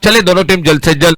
चले दोनों टीम जल्द से जल्द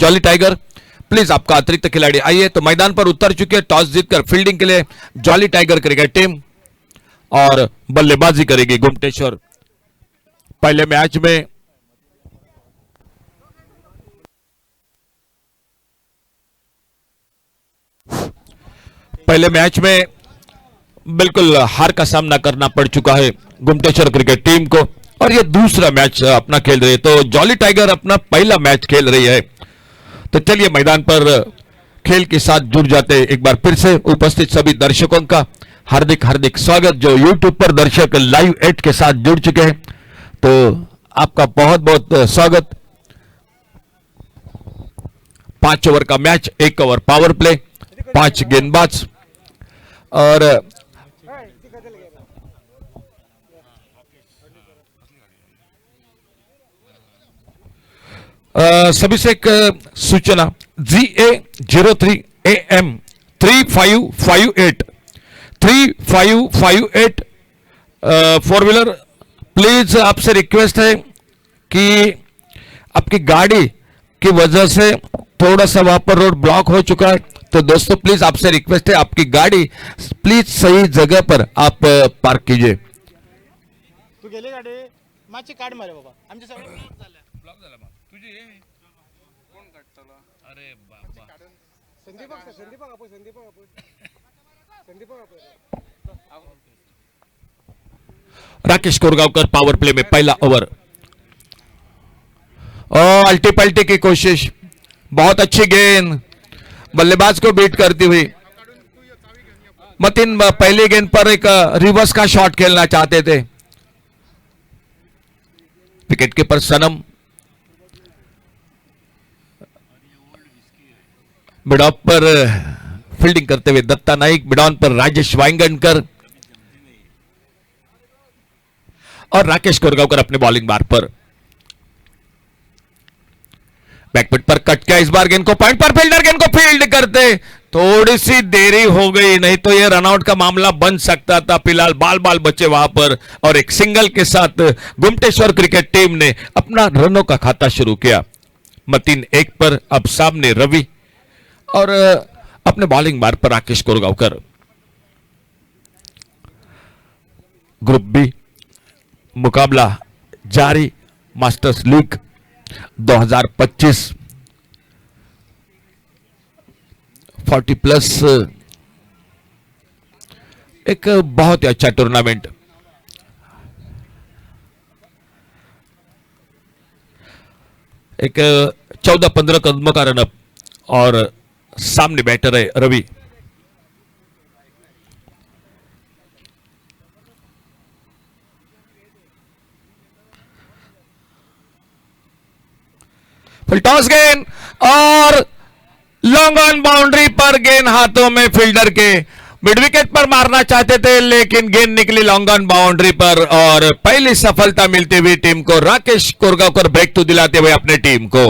जॉली टाइगर प्लीज आपका अतिरिक्त खिलाड़ी आइए। तो मैदान पर उतर चुके हैं टॉस जीतकर फील्डिंग के लिए जॉली टाइगर क्रिकेट टीम और बल्लेबाजी करेगी गुमटेश्वर। पहले मैच में बिल्कुल हार का सामना करना पड़ चुका है गुमटेश्वर क्रिकेट टीम को और ये दूसरा मैच अपना खेल रही है। तो जॉली टाइगर अपना पहला मैच खेल रही है। तो चलिए मैदान पर खेल के साथ जुड़ जाते एक बार फिर से उपस्थित सभी दर्शकों का हार्दिक हार्दिक स्वागत। जो यूट्यूब पर दर्शक लाइव एड के साथ जुड़ चुके हैं तो आपका बहुत बहुत स्वागत। 5 ओवर का मैच, 1 ओवर पावर प्ले, 5 गेंदबाज और सभी से एक सूचना GA03AM 3558 फोर व्हीलर प्लीज आपसे रिक्वेस्ट है कि आपकी गाड़ी की वजह से थोड़ा सा वहां पर रोड ब्लॉक हो चुका है। तो दोस्तों प्लीज आपसे रिक्वेस्ट है आपकी गाड़ी प्लीज सही जगह पर आप पार्क कीजिए। तू गेली गाडी माझी काढ मारे बाबा आमचे सगळे ब्लॉक झाला मग तुझी कोण काढताला अरे बाबा संदीप राकेश कोरगांवकर पावर प्ले में पहला ओवर और अल्टी पल्टी की कोशिश, बहुत अच्छी गेंद बल्लेबाज को बीट करती हुई। मतिन पहली गेंद पर एक रिवर्स का शॉट खेलना चाहते थे। विकेट कीपर सनम, मिडऑफ पर फील्डिंग करते हुए दत्ता नाइक, मिडऑन पर राजेश वांगणकर और राकेश कोरगांवकर अपने बॉलिंग बार पर। बैकफुट पर कट किया इस बार गेंद को पॉइंट पर, फील्डर गेंद को फील्ड करते थोड़ी सी देरी हो गई, नहीं तो यह रनआउट का मामला बन सकता था। फिलहाल बाल बचे वहां पर और एक सिंगल के साथ गुमटेश्वर क्रिकेट टीम ने अपना रनों का खाता शुरू किया। मतीन 1 पर, अब सामने रवि और अपने बॉलिंग बार पर राकेश कोरगांवकर। ग्रुप बी मुकाबला जारी, मास्टर्स लीग 2025 40 प्लस एक बहुत ही अच्छा टूर्नामेंट। एक 14-15 कदमों का रनअप और सामने बैटर है रवि। फुल टॉस गेंद और लॉन्ग ऑन बाउंड्री पर गेंद हाथों में फील्डर के। मिड विकेट पर मारना चाहते थे लेकिन गेंद निकली लॉन्ग ऑन बाउंड्री पर और पहली सफलता मिलती हुई टीम को। राकेश कोरगांवकर ब्रेक थ्रू दिलाते हुए अपने टीम को।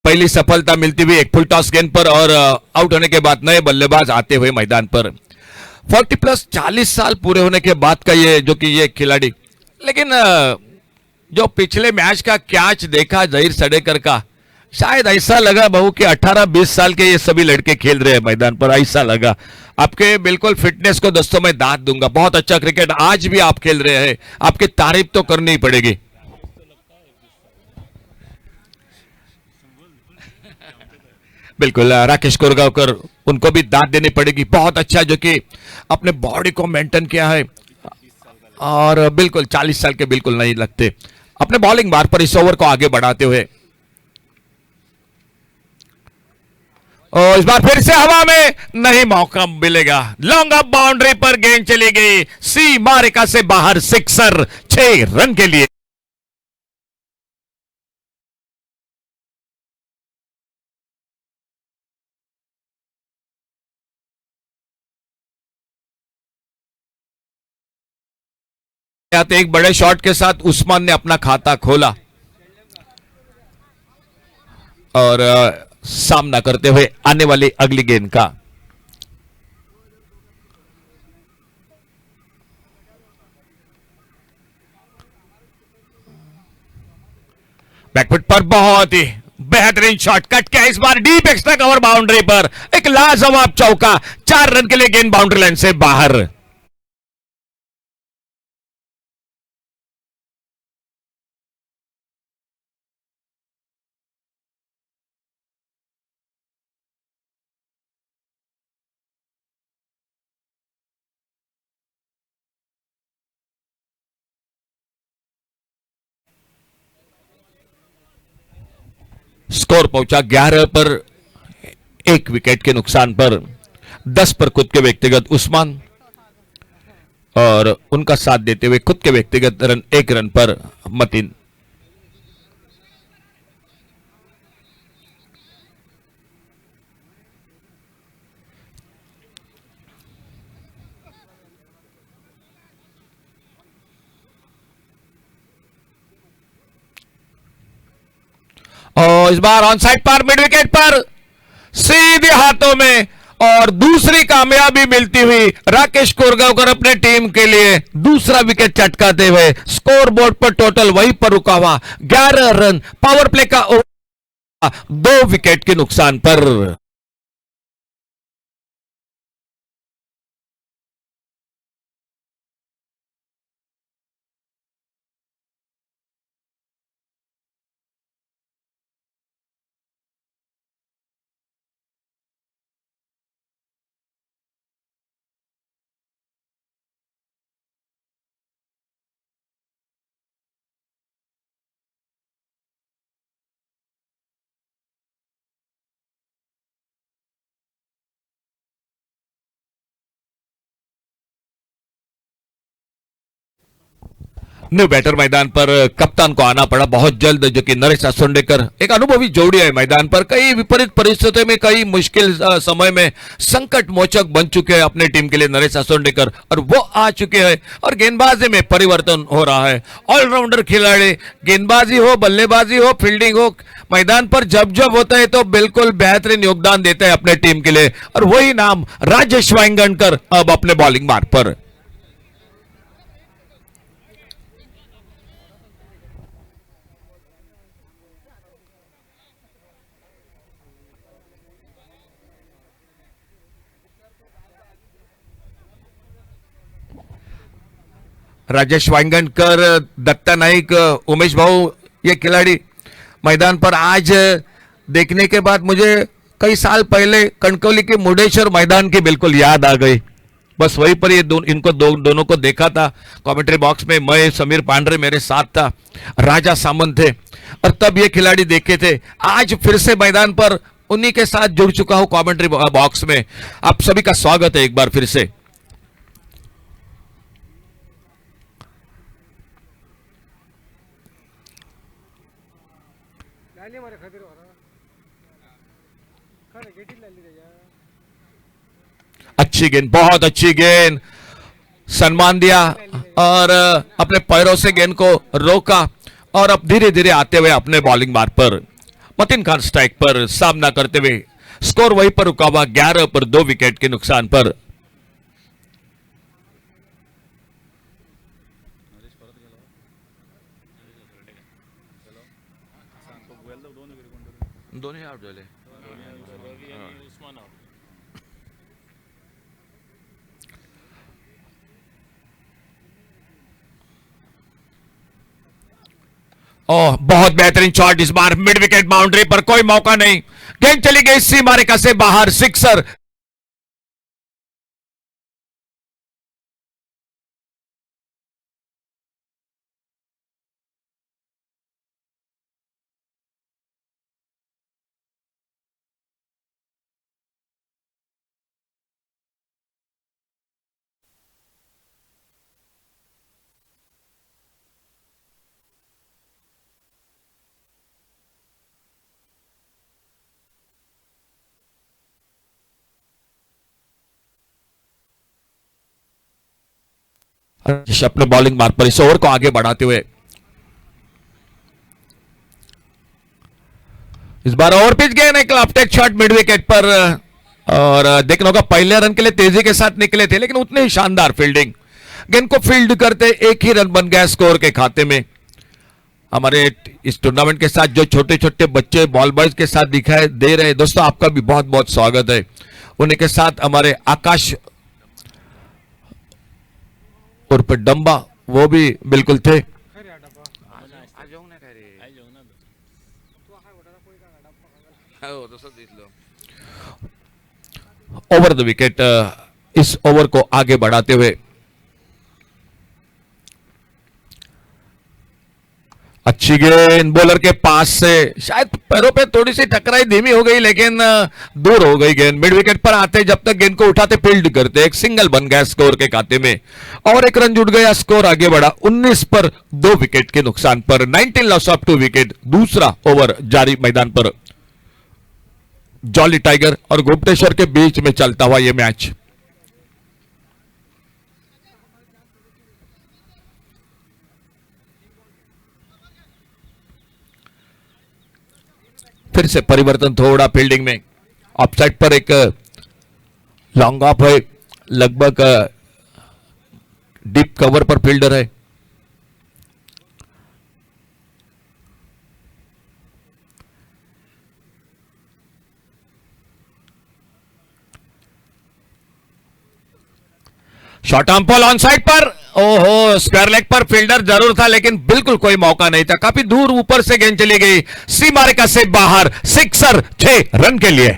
पहली सफलता मिलती हुई एक फुल टॉस गेंद पर और आउट होने के बाद नए बल्लेबाज आते हुए मैदान पर। 40+ 40 साल पूरे होने के बाद का ये जो कि ये खिलाड़ी, लेकिन जो पिछले मैच का कैच देखा जहीर सडेकर का, शायद ऐसा लगा बहु कि 18-20 साल के ये सभी लड़के खेल रहे हैं मैदान पर, ऐसा लगा। आपके बिल्कुल फिटनेस को दोस्तों मैं दाद दूंगा, बहुत अच्छा क्रिकेट आज भी आप खेल रहे हैं, आपकी तारीफ तो करनी ही पड़ेगी। बिल्कुल राकेश कोरगांवकर, उनको भी दाद देनी पड़ेगी, बहुत अच्छा जो कि अपने बॉडी को मेंटेन किया है और बिल्कुल 40 साल के बिल्कुल नहीं लगते अपने बॉलिंग मार पर इस ओवर को आगे बढ़ाते हुए। और इस बार फिर से हवा में नहीं मौका मिलेगा, लॉन्ग अप बाउंड्री पर गेंद चली गई सीमा रेखा से बाहर, सिक्सर 6 रन के लिए। एक बड़े शॉट के साथ उस्मान ने अपना खाता खोला और सामना करते हुए आने वाली अगली गेंद का। बैकफुट पर बहुत ही बेहतरीन शॉट, कट किया इस बार डीप एक्स्ट्रा कवर बाउंड्री पर, एक लाजवाब चौका, 4 रन के लिए गेंद बाउंड्री लाइन से बाहर। स्कोर पहुंचा 11 पर, 1 विकेट के नुकसान पर। 10 पर खुद के व्यक्तिगत उस्मान और उनका साथ देते हुए खुद के व्यक्तिगत रन 1 रन पर मतीन। और इस बार ऑन साइड पर मिड विकेट पर सीधे हाथों में और दूसरी कामयाबी मिलती हुई राकेश कोरगांवकर अपने टीम के लिए दूसरा विकेट चटकाते हुए। स्कोर बोर्ड पर टोटल वहीं पर रुका हुआ 11 रन, पावर प्ले का 2 विकेट के नुकसान पर। न्यू बैटर मैदान पर कप्तान को आना पड़ा बहुत जल्द, जो कि नरेश असोंडेकर, एक अनुभवी जोड़ी है मैदान पर, कई विपरीत परिस्थितियों में, कई मुश्किल समय में संकट मोचक बन चुके हैं अपने टीम के लिए नरेश असोंडेकर, और वो आ चुके हैं और गेंदबाजी में परिवर्तन हो रहा है। ऑलराउंडर खिलाड़ी, गेंदबाजी हो, बल्लेबाजी हो, फील्डिंग हो, मैदान पर जब जब होता है तो बिल्कुल बेहतरीन योगदान देते हैं अपने टीम के लिए, और वही नाम राजेश वांगणकर अब अपने बॉलिंग मार्ग पर। राजेश वांगणकर, दत्ता नाईक, उमेश भाऊ ये खिलाड़ी मैदान पर आज देखने के बाद मुझे कई साल पहले कणकौली के मुर्डेश्वर मैदान की बिल्कुल याद आ गई। बस वहीं पर ये दोनों को देखा था कमेंट्री बॉक्स में। मैं समीर पांडरे मेरे साथ था, राजा सामंत थे और तब ये खिलाड़ी देखे थे। आज फिर से मैदान पर उन्हीं के साथ जुड़ चुका हूं कमेंट्री बॉक्स में। आप सभी का स्वागत है एक बार फिर से। अच्छी गेंद, बहुत अच्छी गेंद, सम्मान दिया और अपने पैरों से गेंद को रोका और अब धीरे धीरे आते हुए अपने बॉलिंग मार्ग पर मतीन खान स्ट्राइक पर सामना करते हुए स्कोर वहीं पर रुका हुआ 11 पर 2 विकेट के नुकसान पर। दोनों आउट झाले। ओह, बहुत बेहतरीन शॉट इस बार मिड विकेट बाउंड्री पर, कोई मौका नहीं, गेंद चली गई सीमा रेखा से बाहर, सिक्सर। अपने बॉलिंग मार्ग पर इस ओवर को आगे बढ़ाते हुए इस बार ओवर पिच गए एक अपटेक शॉट मिड विकेट पर और देखना होगा पहले रन के लिए तेजी के साथ निकले थे लेकिन उतनी ही शानदार फील्डिंग, गेंद को फील्ड करते एक ही रन बन गया स्कोर के खाते में। हमारे इस टूर्नामेंट के साथ जो छोटे छोटे बच्चे बॉल बॉयज के साथ दिखाई दे रहे हैं दोस्तों, आपका भी बहुत बहुत स्वागत है। उन्हीं के साथ हमारे आकाश उर्फ डंबा वो भी बिल्कुल थे। ओवर द विकेट इस ओवर को आगे बढ़ाते हुए अच्छी गेंद बॉलर के पास से, शायद पैरों पे थोड़ी सी टकराई धीमी हो गई लेकिन दूर हो गई गेंद। मिड विकेट पर आते जब तक गेंद को उठाते फील्ड करते एक सिंगल बन गया स्कोर के खाते में और एक रन जुड़ गया, स्कोर आगे बढ़ा 19 पर 2 विकेट के नुकसान पर। 19 लॉस ऑफ 2 विकेट। दूसरा ओवर जारी मैदान पर जॉली टाइगर और गुप्तेश्वर के बीच में चलता हुआ यह मैच। फिर से परिवर्तन थोड़ा फील्डिंग में, ऑफसाइड पर एक लॉन्ग ऑफ है, लगभग डीप कवर पर फील्डर है। Short arm ball on side पर, ओहो, स्क्वायर लेग पर फील्डर जरूर था लेकिन बिल्कुल कोई मौका नहीं था, काफी दूर ऊपर से गेंद चली गई सीमा रेखा से बाहर, सिक्सर 6 रन के लिए।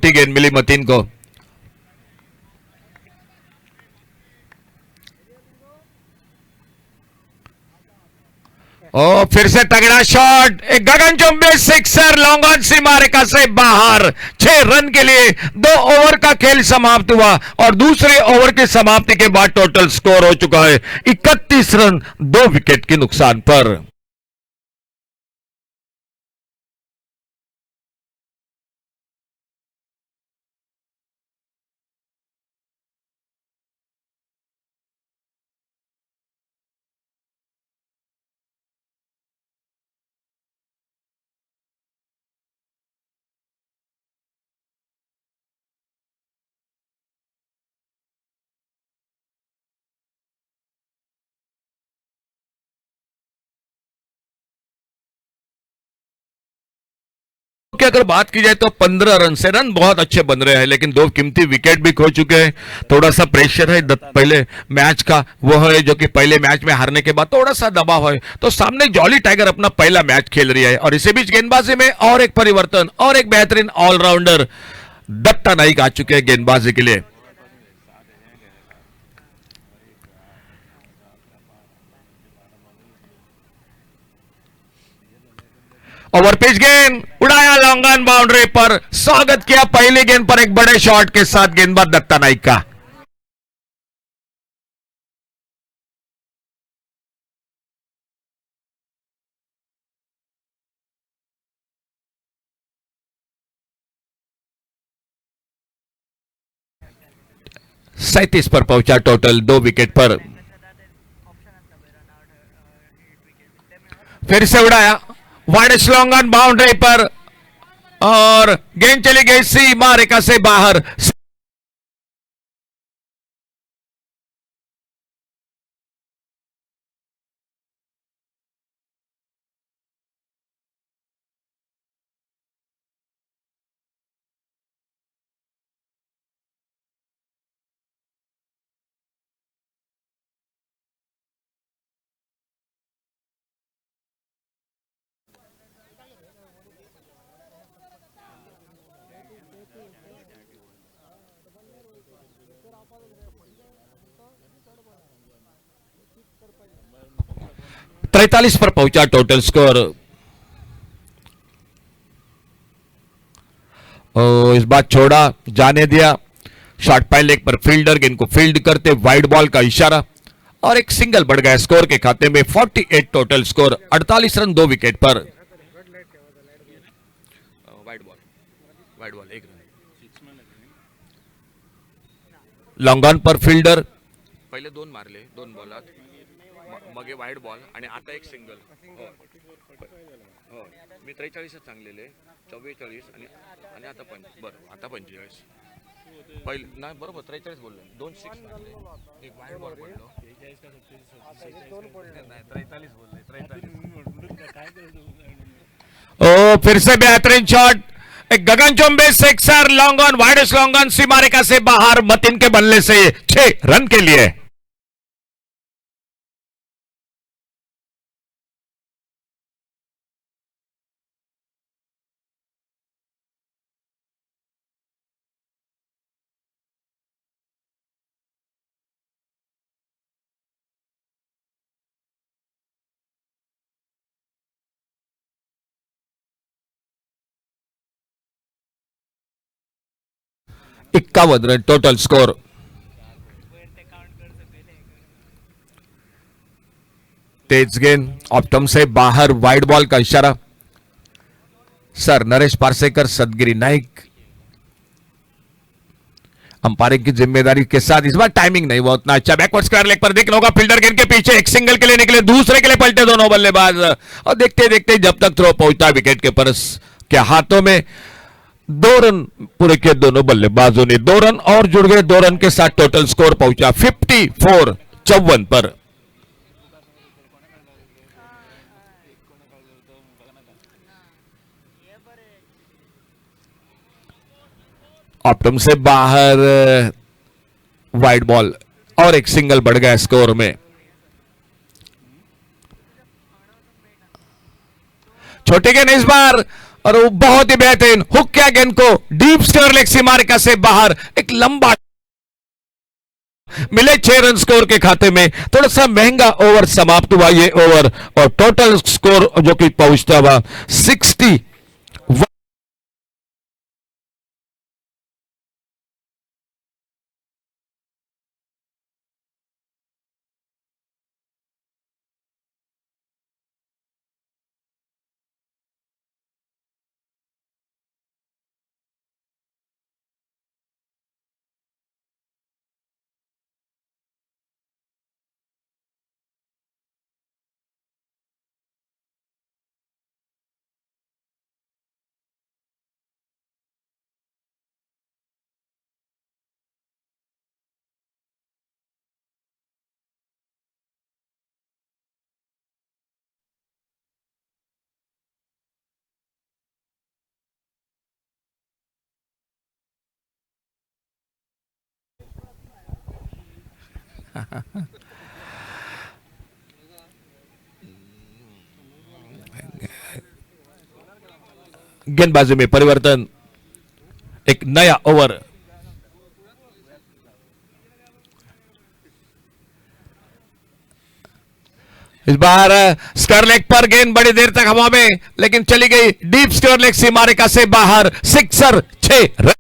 गेंद मिली मतीन को। ओ फिर से तगड़ा शॉट, एक गगनचुंबी सिक्सर लॉन्ग ऑन सीमा रेखा से बाहर, 6 रन के लिए 2 ओवर का खेल समाप्त हुआ और दूसरे ओवर की समाप्ति के बाद टोटल स्कोर हो चुका है 31 रन 2 विकेट के नुकसान पर। की अगर बात की जाए तो 15 रन से रन बहुत अच्छे बन रहे हैं, लेकिन दो कीमती विकेट भी खो चुके हैं। थोड़ा सा प्रेशर है पहले मैच का, वो है जो कि पहले मैच में हारने के बाद थोड़ा सा दबाव है। तो सामने जॉली टाइगर अपना पहला मैच खेल रही है, और इसी बीच गेंदबाजी में और एक परिवर्तन और एक बेहतरीन ऑलराउंडर दत्ता नाइक आ चुके हैं गेंदबाजी के लिए। ओवर पिच गेंद उड़ाया लॉन्ग ऑन बाउंड्री पर, स्वागत किया पहली गेंद पर एक बड़े शॉट के साथ गेंदबाज दत्ता नाइक का। सैतीस पर पहुंचा टोटल, 2 विकेट पर। फिर से उड़ाया वाइड लॉन्ग ऑन बाउंड्री पर, और गेंद चली गई सीमा रेखा से बाहर। 43 पर पहुंचा टोटल स्कोर। इस बार छोड़ा, जाने दिया। शॉर्ट पाइल लेग पर फील्डर गेंद को फील्ड करते, वाइड बॉल का इशारा और एक सिंगल बढ़ गया स्कोर के खाते में। 48 टोटल स्कोर, 48 रन 2 विकेट पर। Wide ball 1 run. Long on पर फील्डर पहिले 2 मारले, 2 बॉलात मगे वाइड बॉल आणि आता एक सिंगल। हो, मी 43 चांगलेले, 44 आणि आता बरं आता 45 पहिले नाही, बरोबर 43 बोललो, 2 सिक्स मारले, एक वाइड बॉल पडलो, 43 बोलले, 43। ओ फिर से बेहतरीन शॉट, एक गगनचुंबी sixer, long on, wide long on, सीमा रेखा से बाहर, मतिन के बल्ले से 6 रन के लिए। इक्यावन रन टोटल स्कोर। तेज गेंद ऑप्टम से बाहर, वाइड बॉल का इशारा। सर नरेश पारसेकर, सदगिरी नाइक अंपायरिंग की जिम्मेदारी के साथ। इस बार टाइमिंग नहीं हुआ उतना अच्छा। बैकवर्ड स्क्वायर लेग पर देखना होगा, फील्डर गेंद के पीछे, एक सिंगल के लिए निकले, दूसरे के लिए पलटे दोनों बल्लेबाज, और देखते देखते जब तक थ्रो पहुंचा विकेट के परस के हाथों में, 2 रन पूरे किए दोनों बल्लेबाजों ने। 2 रन और जुड़ गए, 2 रन के साथ टोटल स्कोर पहुंचा 54, 54 पर। ऑप्टम से बाहर, वाइड बॉल और एक सिंगल बढ़ गया स्कोर में। छोटे गेंद इस बार, और वो बहुत ही बेहतरीन हुक किया गेंद को डीप स्क्वायर लेग सीमा रेखा से बाहर, एक लंबा मिले 6 रन स्कोर के खाते में। थोड़ा सा महंगा ओवर समाप्त हुआ ये ओवर, और टोटल स्कोर जो कि पहुंचता हुआ 60 गेंदबाजी में परिवर्तन, एक नया ओवर। इस बार स्क्वायर लेग पर गेंद बड़ी देर तक हवा में, लेकिन चली गई डीप स्क्वायर लेग सीमा रेखा से बाहर। Sixer, 6 run.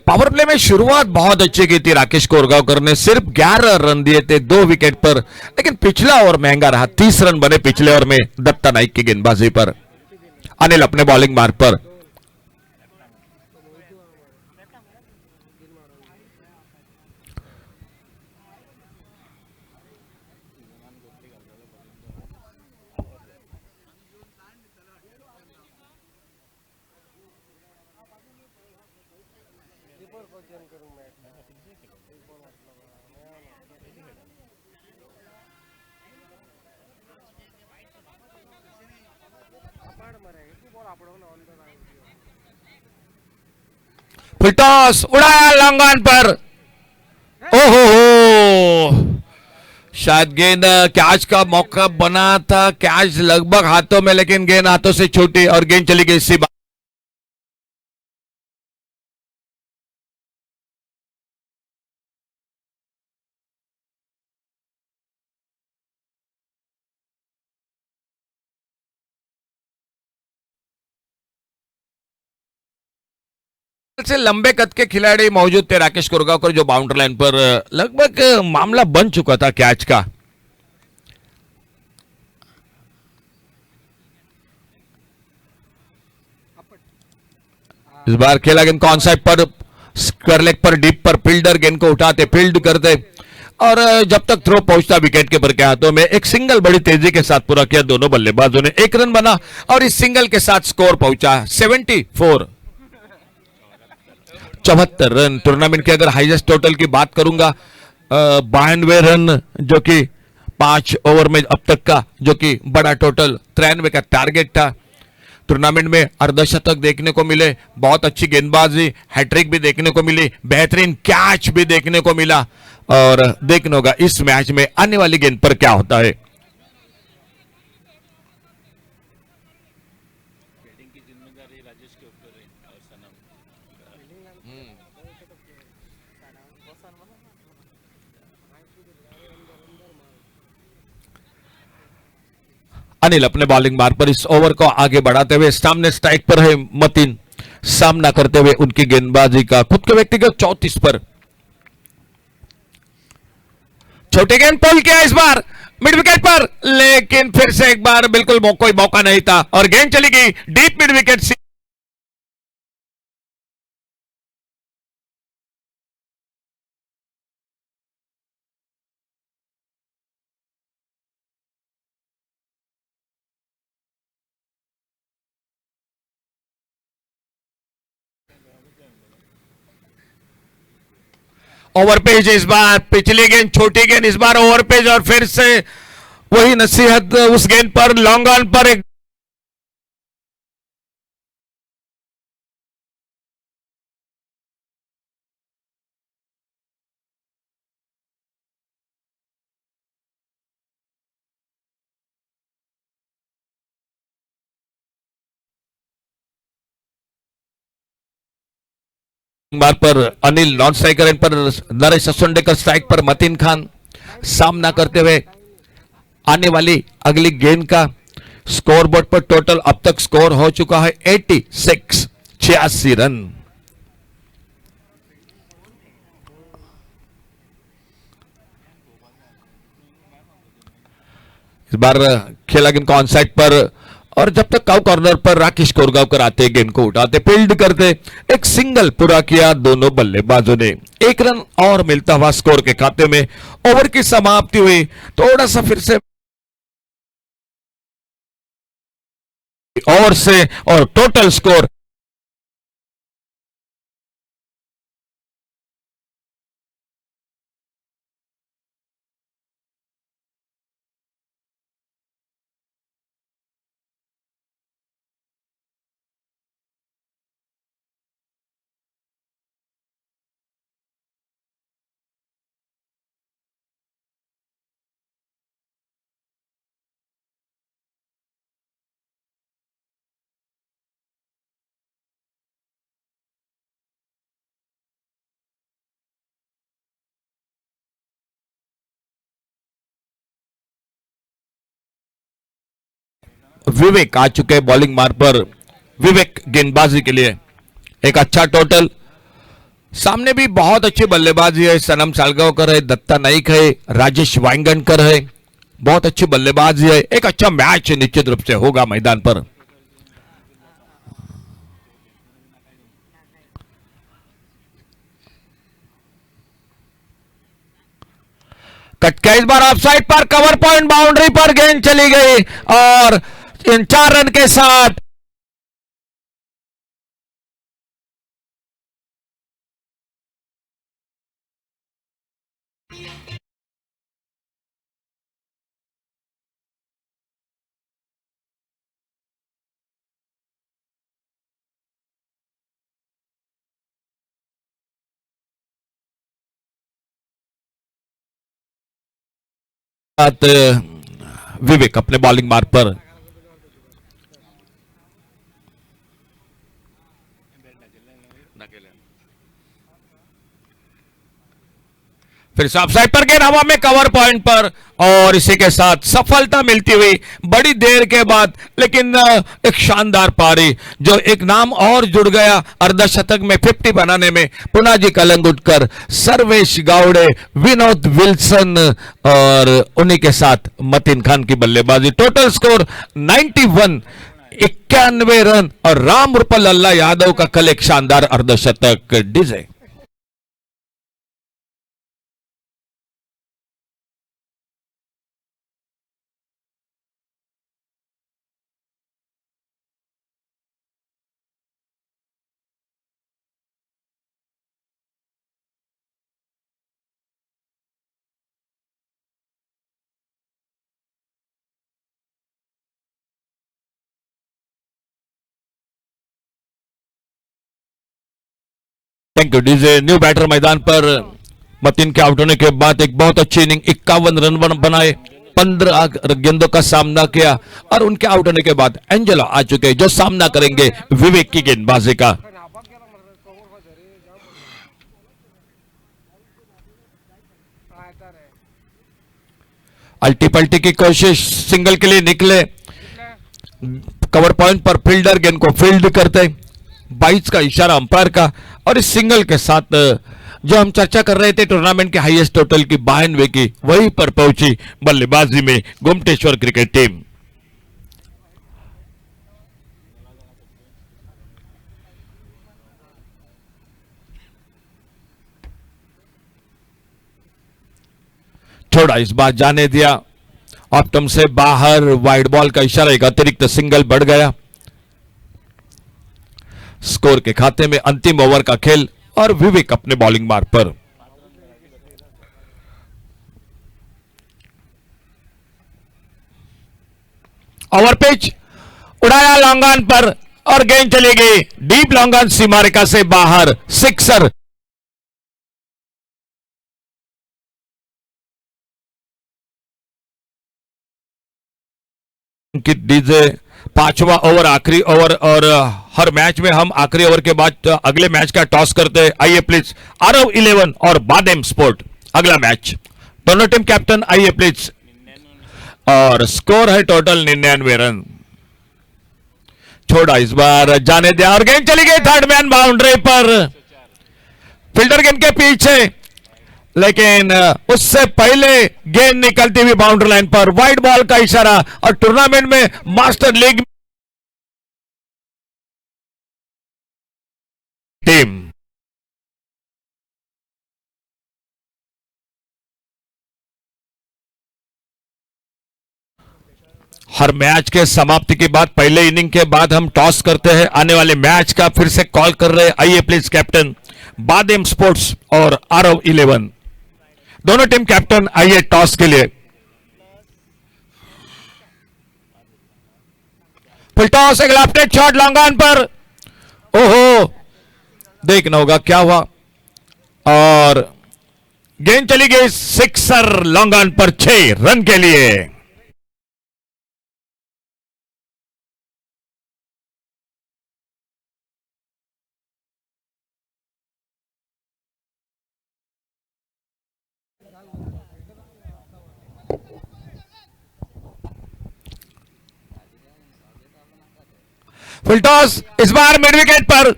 पावर प्ले में शुरुआत बहुत अच्छी की थी राकेश कोरगांवकर ने, सिर्फ 11 रन दिए थे 2 विकेट पर, लेकिन पिछला ओवर महंगा रहा। 30 रन बने पिछले ओवर में दत्ता नाइक की गेंदबाजी पर। अनिल अपने बॉलिंग मार्ग पर। फुल टॉस उड़ाया लॉन्ग ऑन पर। ओहो हो, शायद गेंद कैच का मौका बना था, कैच लगभग हाथों में, लेकिन गेंद हाथों से छूटी और गेंद चली गई सी। से लंबे कद के खिलाड़ी मौजूद थे राकेश कोरगांवकर, जो बाउंड्री लाइन पर लगभग मामला बन चुका था कैच का। इस बार खेला गेंद कौन साइड पर, स्क्वायर लेग पर, डीप पर। फील्डर गेंद को उठाते, फील्ड करते, और जब तक थ्रो पहुंचता विकेट कीपर के हाथों में। एक सिंगल बड़ी तेजी के साथ पूरा किया दोनों बल्लेबाजों ने। 1 रन बना और इस सिंगल के साथ स्कोर पहुंचा 74। 74 रन। टूर्नामेंट के अगर हाईएस्ट टोटल की बात करूंगा, 92 रन, जो कि 5 ओवर में अब तक का, जो कि बड़ा टोटल 93 का टारगेट था। टूर्नामेंट में अर्धशतक देखने को मिले, बहुत अच्छी गेंदबाजी, हैट्रिक भी देखने को मिली, बेहतरीन कैच भी देखने को मिला, और देखना होगा इस मैच में आने वाली गेंद पर क्या होता है। अनिल अपने बॉलिंग मार्ग पर इस ओवर को आगे बढ़ाते हुए, सामने स्ट्राइक पर है मतीन, सामना करते हुए उनकी गेंदबाजी का खुद के व्यक्तिगत 34 पर। छोटे गेंद पुल किया इस बार मिड विकेट पर, लेकिन फिर से एक बार बिल्कुल कोई मौका नहीं था और गेंद चली गई deep mid wicket. Over page इस बार, पिछली गेंद छोटी गेंद, इस बार ओवर पेज, और फिर से वही नसीहत उस गेंद पर, लॉन्ग ऑन पर। एक बार पर अनिल नॉन स्ट्राइकर एंड पर, नरेश असोंडेकर स्ट्राइक पर, मतीन खान सामना करते हुए आने वाली अगली गेंद का। स्कोर बोर्ड पर टोटल अब तक स्कोर हो चुका है 86, 86 रन। इस बार खेला गेंद को ऑन साइड पर और जब तक काउ कॉर्नर पर राकेश कोरगांवकर आते, गेंद को उठाते, फील्ड करते, एक सिंगल पूरा किया दोनों बल्लेबाजों ने। 1 रन और मिलता हुआ स्कोर के खाते में। ओवर की समाप्ति हुई। थोड़ा सा फिर से ओवर से और टोटल स्कोर विवेक आ चुके बॉलिंग मार्ग पर। विवेक गेंदबाजी के लिए एक अच्छा टोटल। सामने भी बहुत अच्छी बल्लेबाजी है। सनम सालगांवकर है, दत्ता नाइक है, राजेश वांगणकर है, बहुत अच्छी बल्लेबाजी है। एक अच्छा मैच निश्चित रूप से होगा मैदान पर। कटका इस बार ऑफसाइड पर, कवर पॉइंट बाउंड्री पर गेंद चली गई और इन 4 रन के साथ विवेक अपने बॉलिंग मार्ग पर। फिर से ऑफसाइड पर गेंद हवा में, कवर पॉइंट पर, और इसी के साथ सफलता मिलती हुई बड़ी देर के बाद। लेकिन एक शानदार पारी, जो एक नाम और जुड़ गया अर्धशतक में 50 बनाने में। पुनाजी कलंगुटकर, सर्वेश गावड़े, विनोद विल्सन और उन्हीं के साथ मतीन खान की बल्लेबाजी। टोटल स्कोर 91, 91 रन और राम रूपल अल्लाह यादव का कल एक शानदार अर्धशतक। DJ thank you DJ. New batter मैदान पर। मतीन के आउट होने के बाद एक बहुत अच्छी इनिंग, 51 रन बनाए, 15 गेंदों का सामना किया और उनके आउट होने के बाद एंजेलो आ चुके जो सामना करेंगे विवेक की गेंदबाजी का। अल्टी पल्टी की कोशिश, सिंगल के लिए निकले, कवर पॉइंट पर फील्डर गेंद को फील्ड करते, 22 का इशारा अंपायर का। और इस सिंगल के साथ जो हम चर्चा कर रहे थे टूर्नामेंट के हाईएस्ट टोटल की 52 की, वहीं पर पहुंची बल्लेबाजी में गोमटेश्वर क्रिकेट टीम। थोड़ा इस बार जाने दिया, ऑप्टम से बाहर, वाइड बॉल का इशारा, एक अतिरिक्त सिंगल बढ़ गया। स्कोर के खाते में अंतिम ओवर का खेल और विवेक अपने बॉलिंग मार्ग पर। ओवर पिच उड़ाया लॉन्ग ऑन पर और गेंद चली गई डीप लॉन्ग ऑन सीमा रेखा से बाहर, सिक्सर। डीजे 5वां ओवर, आखिरी ओवर, और हर मैच में हम आखिरी ओवर के बाद अगले मैच का टॉस करते हैं। आइए प्लीज, आरव 11 और बादेम स्पोर्ट अगला मैच। दोनों टीम कैप्टन आइए प्लीज। और स्कोर है टोटल 99 रन। छोड़ा इस बार जाने दिया और गेंद चली गई थर्ड मैन बाउंड्री पर, फील्डर गेंद के पीछे, लेकिन उससे पहले गेंद निकलती हुई बाउंड्री लाइन पर। वाइड बॉल का इशारा और टूर्नामेंट में मास्टर लीग टीम। हर मैच के समाप्ति के बाद पहले इनिंग के बाद हम टॉस करते हैं आने वाले मैच का। फिर से कॉल कर रहे हैं, आइए प्लीज कैप्टन बादेम स्पोर्ट्स और आरव 11 दोनों टीम कैप्टन आइए टॉस के लिए। फुल टॉस, एक लेफ्ट शॉट लॉन्ग ऑन पर, ओहो देखना होगा क्या हुआ, और गेंद चली गई सिक्सर लॉन्ग ऑन पर 6 रन के लिए। फुल टॉस इस बार मिड विकेट पर,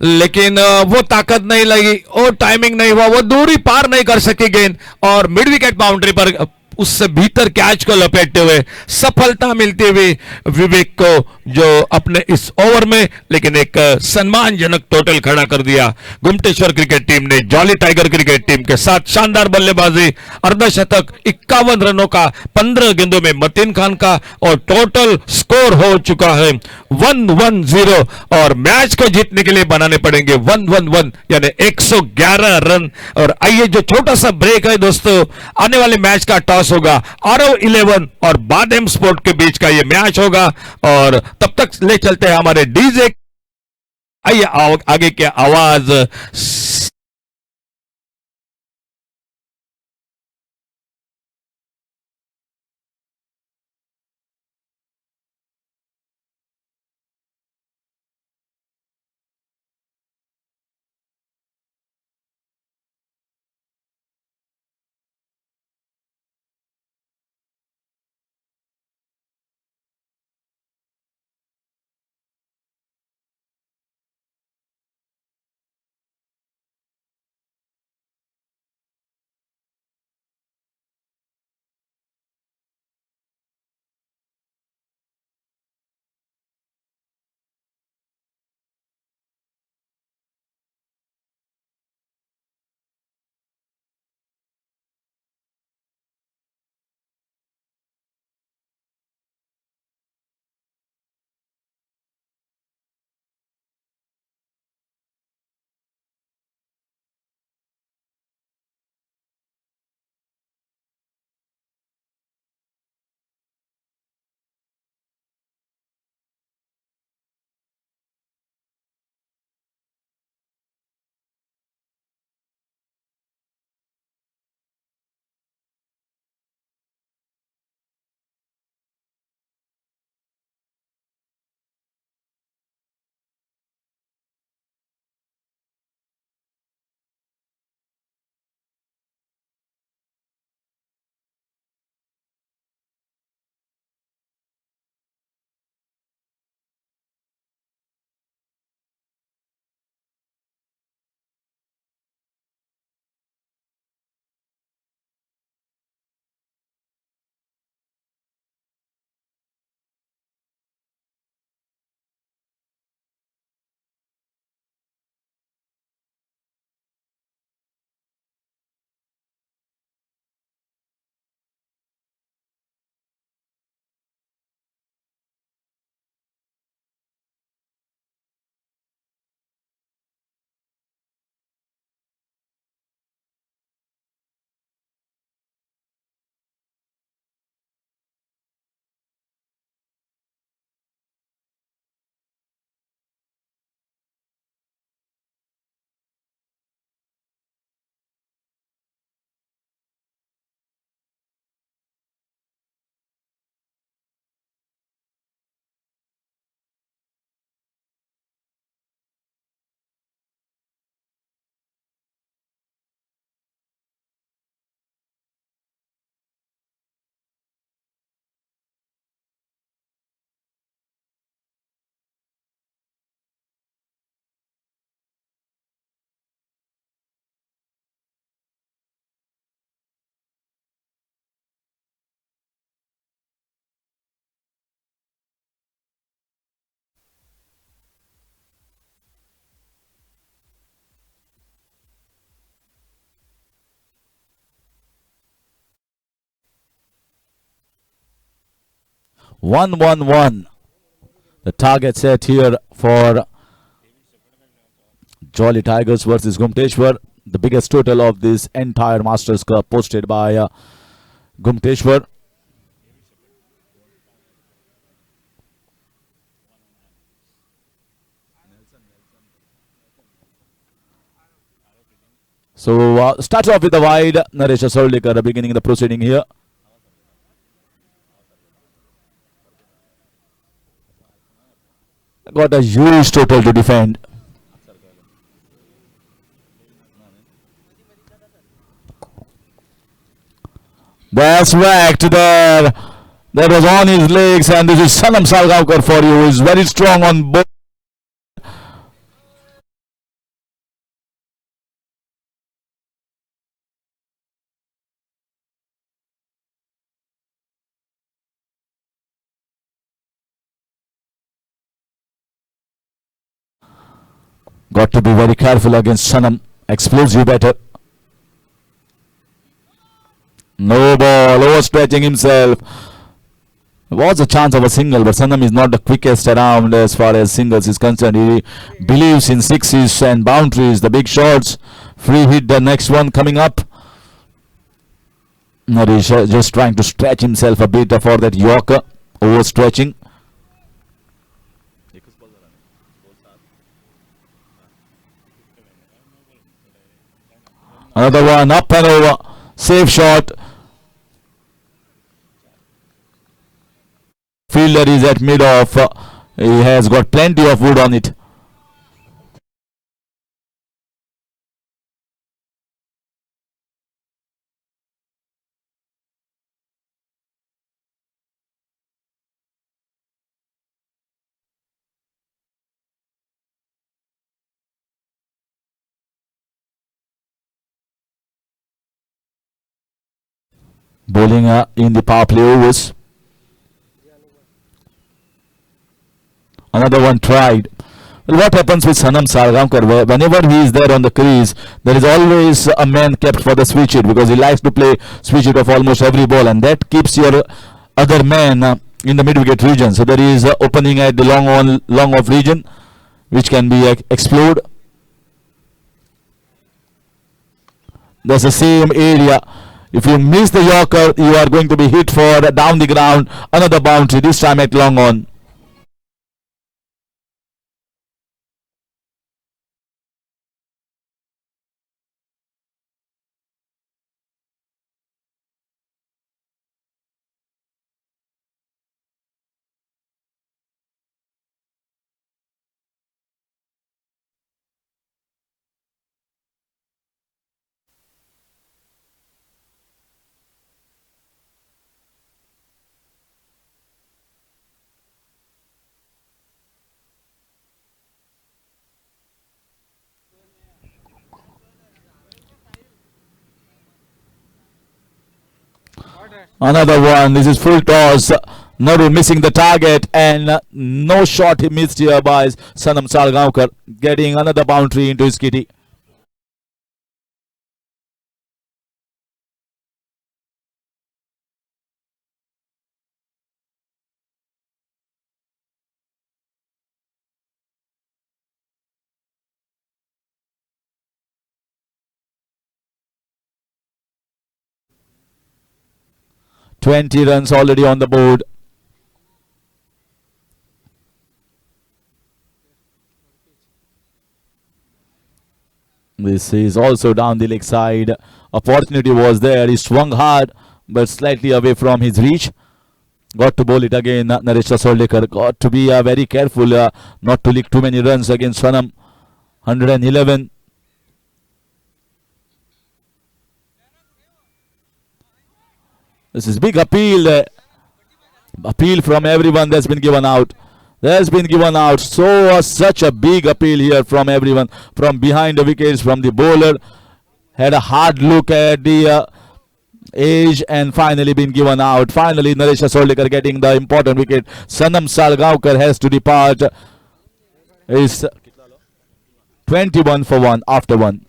लेकिन वो ताकत नहीं लगी, वो टाइमिंग नहीं हुआ, वो दूरी पार नहीं कर सकी गेंद, और मिड विकेट बाउंड्री पर उससे भीतर कैच को लपेटते हुए सफलता मिलती हुई विवेक को, जो अपने इस ओवर में लेकिन एक सम्मानजनक टोटल खड़ा कर दिया। गुमटेश्वर क्रिकेट टीम ने जॉली टाइगर क्रिकेट टीम के साथ शानदार बल्लेबाजी, अर्धशतक, 51 रनों का 15 गेंदों में मतीन खान का, और टोटल स्कोर हो चुका है 110, और मैच को जीतने के लिए बनाने पड़ेंगे 111 यानी 111 रन। और आइए जो छोटा सा ब्रेक है दोस्तों, आने वाले मैच का टॉस होगा आरव 11 और बादेम स्पोर्ट के बीच का ये मैच होगा, और तब तक ले चलते हैं हमारे डीजे। आइए आगे की आवाज 1-1-1. The target set here for Jolly Tigers versus Gumteshwar. The biggest total of this entire Masters Cup posted by Gumteshwar. So starts off with the wide. Naresh Soldikar beginning the proceeding here. Got a huge total to defend. That's whacked there. That was on his legs, and this is Sanam Salgaonkar for you. He's very strong on both. Got to be very careful against Sanam. Explosive batter. No ball, overstretching himself. Was a chance of a single, but Sanam is not the quickest around as far as singles is concerned. He believes in sixes and boundaries, the big shots. Free hit, the next one coming up. Naresh just trying to stretch himself a bit for that Yorker. Overstretching. Another one up and over. Safe shot. Fielder is at mid off. He has got plenty of wood on it. Bowling in the power play overs. Another one tried. Well, what happens with Sanam Salgaonkar? Whenever he is there on the crease, there is always a man kept for the switch hit, because he likes to play switch hit of almost every ball, and that keeps your other man in the mid wicket region. So there is opening at the long off region, which can be explored. That's the same area. If you miss the Yorker, you are going to be hit for down the ground. Another boundary, this time at long on. Another one. This is full toss. Naru missing the target, and no shot he missed here by Sanam Salgaonkar, getting another boundary into his kitty. Twenty runs already on the board. This is also down the leg side. Opportunity was there. He swung hard, but slightly away from his reach. Got to bowl it again. Naresh Soldikar got to be very careful not to leak too many runs against Sanam. 111. This is big appeal. Appeal from everyone that's been given out. There's been given out such a big appeal here from everyone, from behind the wickets, from the bowler. Had a hard look at the age and finally been given out. Finally, Naresh Soldikar getting the important wicket. Sanam Salgaonkar has to depart. Is 21 for 1 after 1.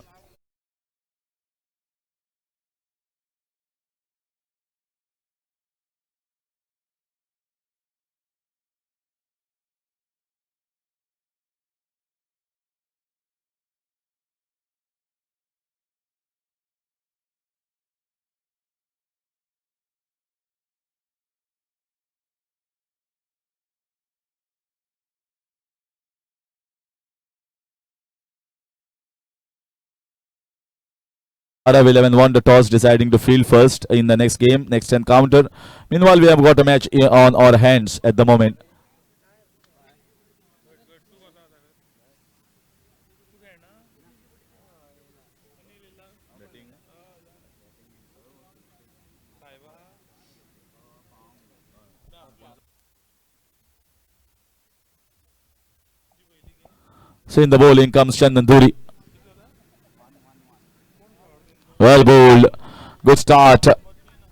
Arab 11 won the toss, deciding to field first in the next game, next encounter. Meanwhile, we have got a match on our hands at the moment. So in the bowling comes Chandan Dhuri. Well bowled. Good start.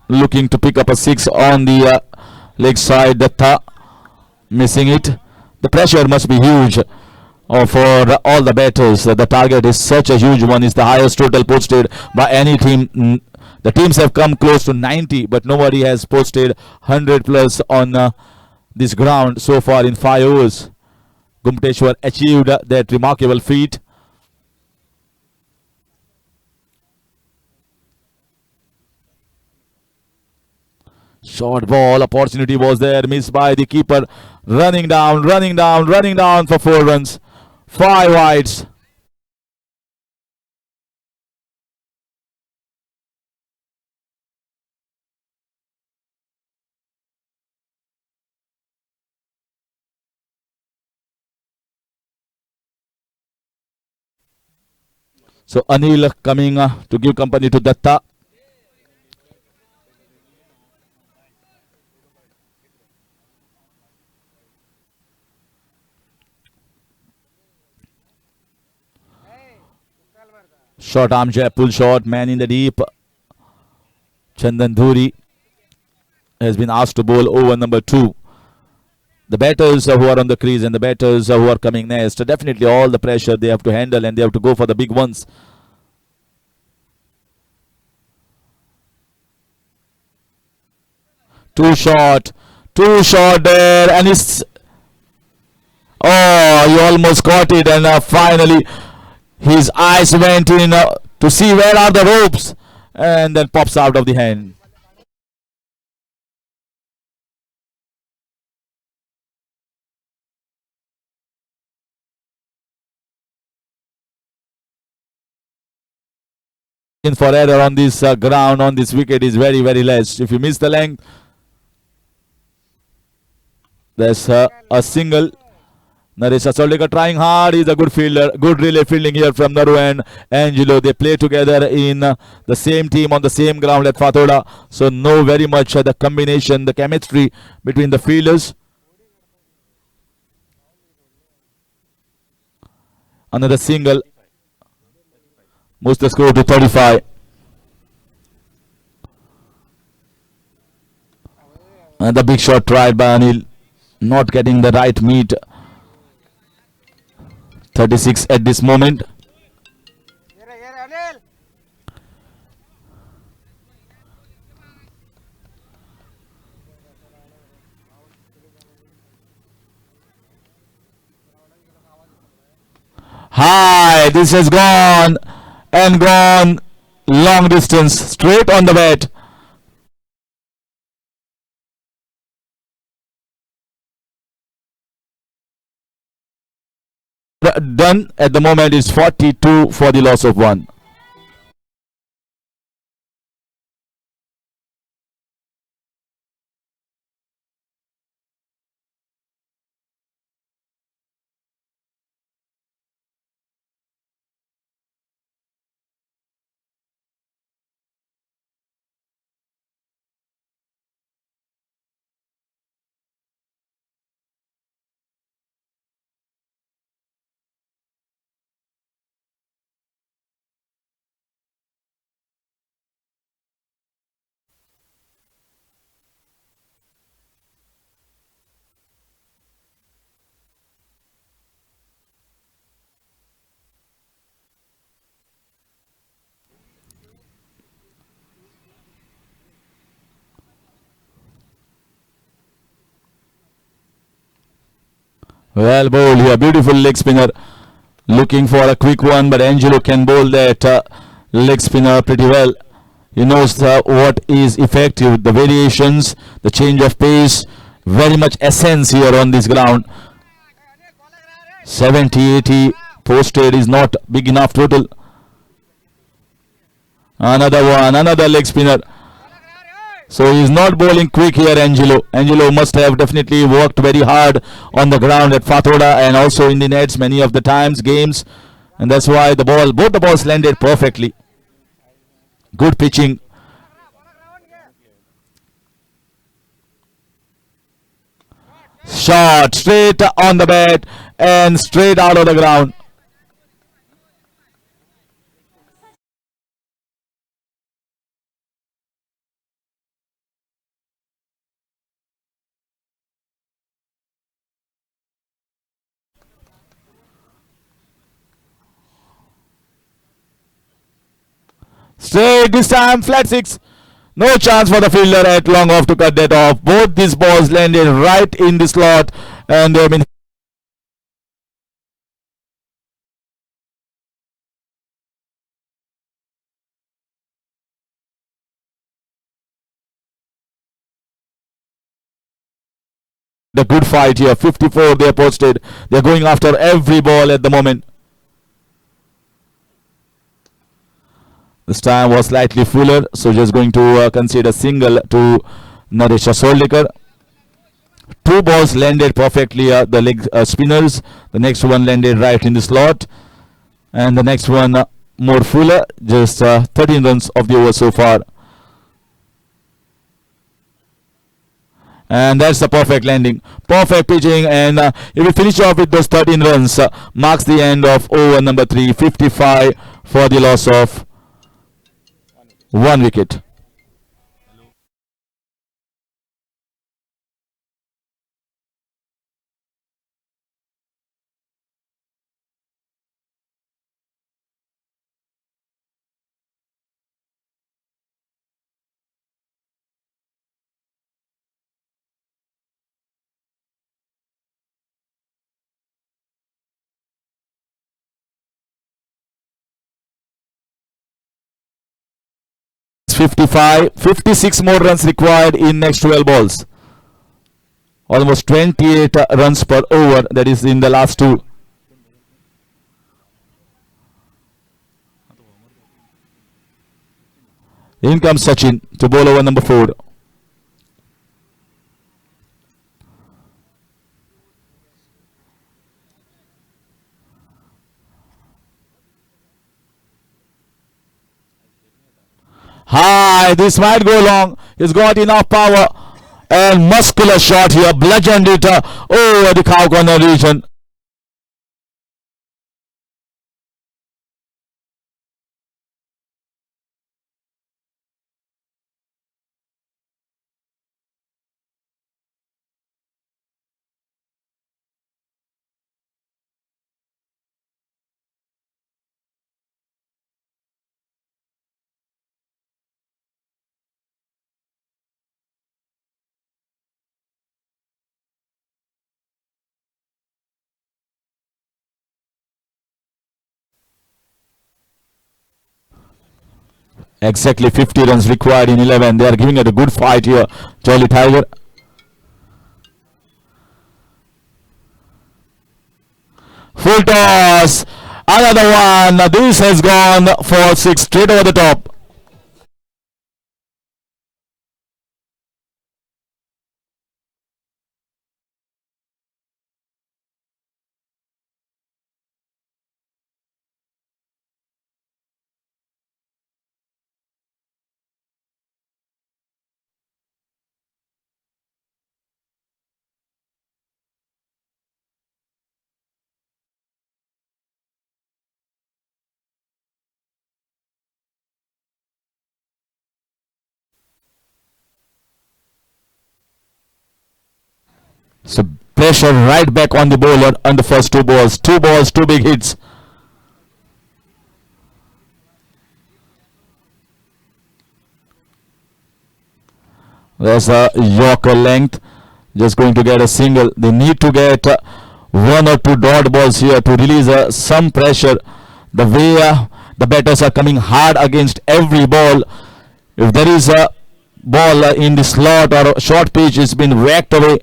Looking to pick up a 6 on the leg side. Datta missing it. The pressure must be huge for all the batters. The target is such a huge one. It's the highest total posted by any team. The teams have come close to 90, but nobody has posted 100 plus on this ground so far in 5 overs. Gumteshwar achieved that remarkable feat. Short ball opportunity was there, missed by the keeper. Running down for 4 runs. 5 wides. So Anil coming to give company to Datta. Short arm jab, pull shot, man in the deep. Chandan Dhuri has been asked to bowl over number 2. The batters who are on the crease and the batters who are coming next, definitely all the pressure they have to handle and they have to go for the big ones. Too short there, and it's, oh, he almost caught it, and finally his eyes went in to see where are the ropes, and then pops out of the hand. In for error on this ground, on this wicket is very, very less. If you miss the length, there's a single. Naresh Asolekar trying hard. He's a good fielder. Good relay fielding here from Naru and Angelo. They play together in the same team on the same ground at Fathoda. So know very much the combination, the chemistry between the fielders. Another single. Moves the score to 35. And the big shot tried by Anil. Not getting the right meet. 36 at this moment. High. This has gone and gone long distance, straight on the bat. Done at the moment is 42 for the loss of 1. Well bowled here, beautiful leg spinner. Looking for a quick one, but Angelo can bowl that leg spinner pretty well. He knows what is effective, the variations, the change of pace, very much essence here on this ground. 70-80 posted is not big enough total. Another one, another leg spinner. So he's not bowling quick here, Angelo. Angelo must have definitely worked very hard on the ground at Fathoda and also in the nets many of the times, games. And that's why both the balls landed perfectly. Good pitching. Shot straight on the bat and straight out of the ground. Straight this time, flat six. No chance for the fielder at long off to cut that off. Both these balls landed right in the slot and they've been the good fight here. 54 they are posted. They're going after every ball at the moment. This time was slightly fuller, so just going to concede a single to Naresh Soldikar. Two balls landed perfectly, the leg spinners. The next one landed right in the slot. And the next one more fuller, just 13 runs of the over so far. And that's the perfect landing. Perfect pitching, and if we finish off with those 13 runs, marks the end of over number 3, 55 for the loss of 1 wicket. It's 55, 56 more runs required in next 12 balls. Almost 28 runs per over, that is in the last two. In comes Sachin to bowl over number 4. High, this might go long. He's got enough power and muscular shot here, bludgeoned it over the cow corner region. Exactly 50 runs required in 11. They are giving it a good fight here, Jolly Tiger. Full toss. Another one. This has gone for 6 straight over the top. So pressure right back on the bowler on the first 2 balls. 2 balls, 2 big hits. There's a Yorker length. Just going to get a single. They need to get 1 or 2 dot balls here to release some pressure. The way the batters are coming hard against every ball. If there is a ball in the slot or a short pitch, it's been whacked away.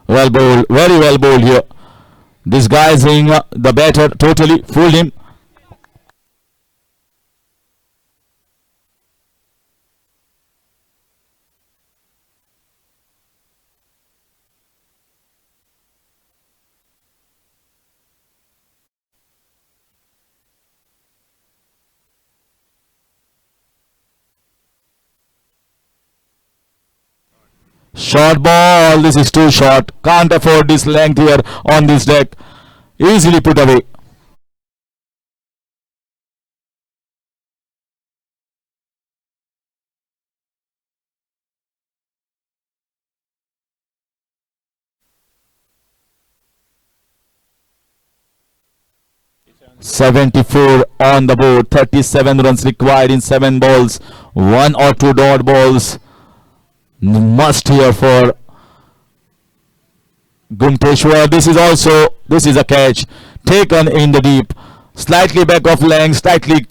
Well bowled, very well bowled here. Disguising the batter totally, fooled him. Short ball, this is too short. Can't afford this length here on this deck. Easily put away. "74 on the board, 37 runs required in 7 balls, 1 or 2 dot balls. Must here for Gumteshwar. This is a catch taken in the deep, slightly back of length, slightly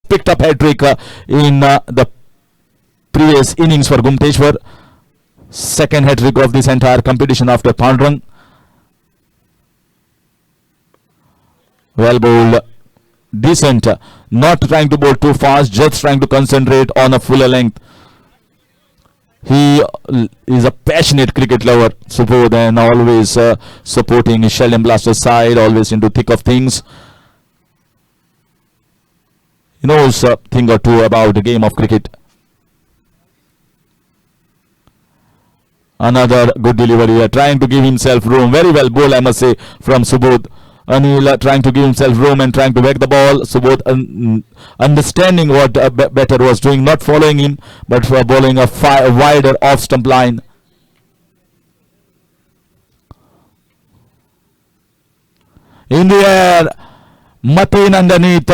picked up hat-trick in the previous innings for Gumteshwar. Second hat-trick of this entire competition after Pandurang. Well bowled, decent, not trying to bowl too fast, just trying to concentrate on a fuller length. He is a passionate cricket lover, Subodh, and always supporting Sheldon Blaster's side, always into thick of things. He knows a thing or two about the game of cricket. Another good delivery here, trying to give himself room. Very well bowled, I must say, from Subodh. Anil trying to give himself room and trying to back the ball. Subodh understanding what batter was doing, not following him, but for bowling a wider off stump line. In the air, Mateen underneath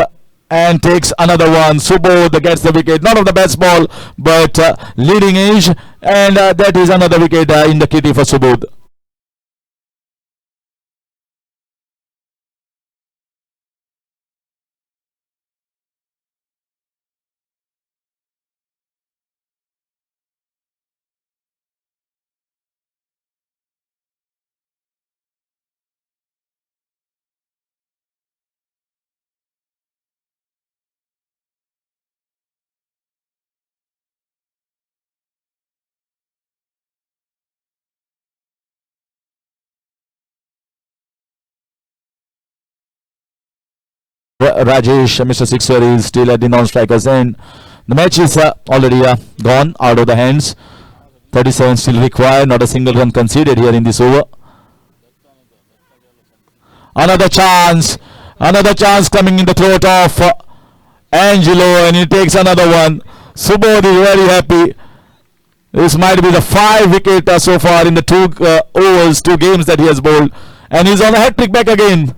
and takes another one. Subodh gets the wicket. Not of the best ball, but leading edge, and that is another wicket in the kitty for Subodh. Rajesh, Mr. Sixer, is still at the non-strikers end. The match is already gone out of the hands. 37 still required, not a single run conceded here in this over. Another chance coming in the throat of Angelo, and he takes another one. Subodh is very happy. This might be the 5 wicket so far in the 2 games that he has bowled, and he's on a hat-trick back again.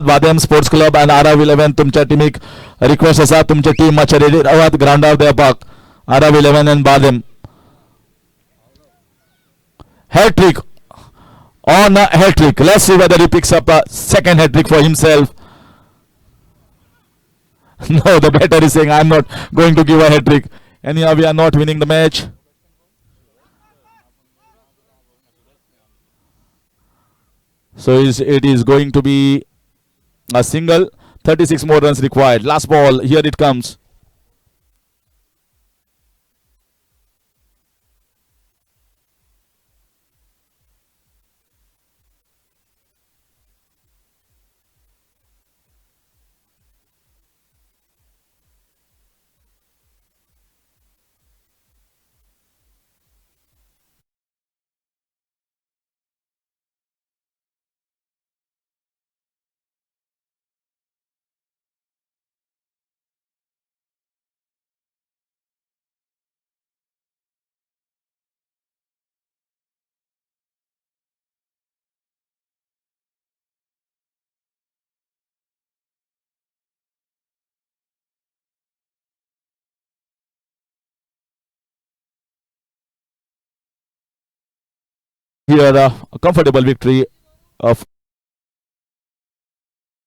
Vadem sports club and RR11 तुमच्या टीमिक request आसा तुमच्या team मातशे ready रावात ग्राउंडार देवपाक. Arab 11 and Badem. Hat trick on a hat trick. Let's see whether he picks up a second hat trick for himself. No, the batter is saying, I'm not going to give a hat trick. Anyhow, we are not winning the match. So it is going to be a single. 36 more runs required. Last ball. Here it comes. Here a comfortable victory of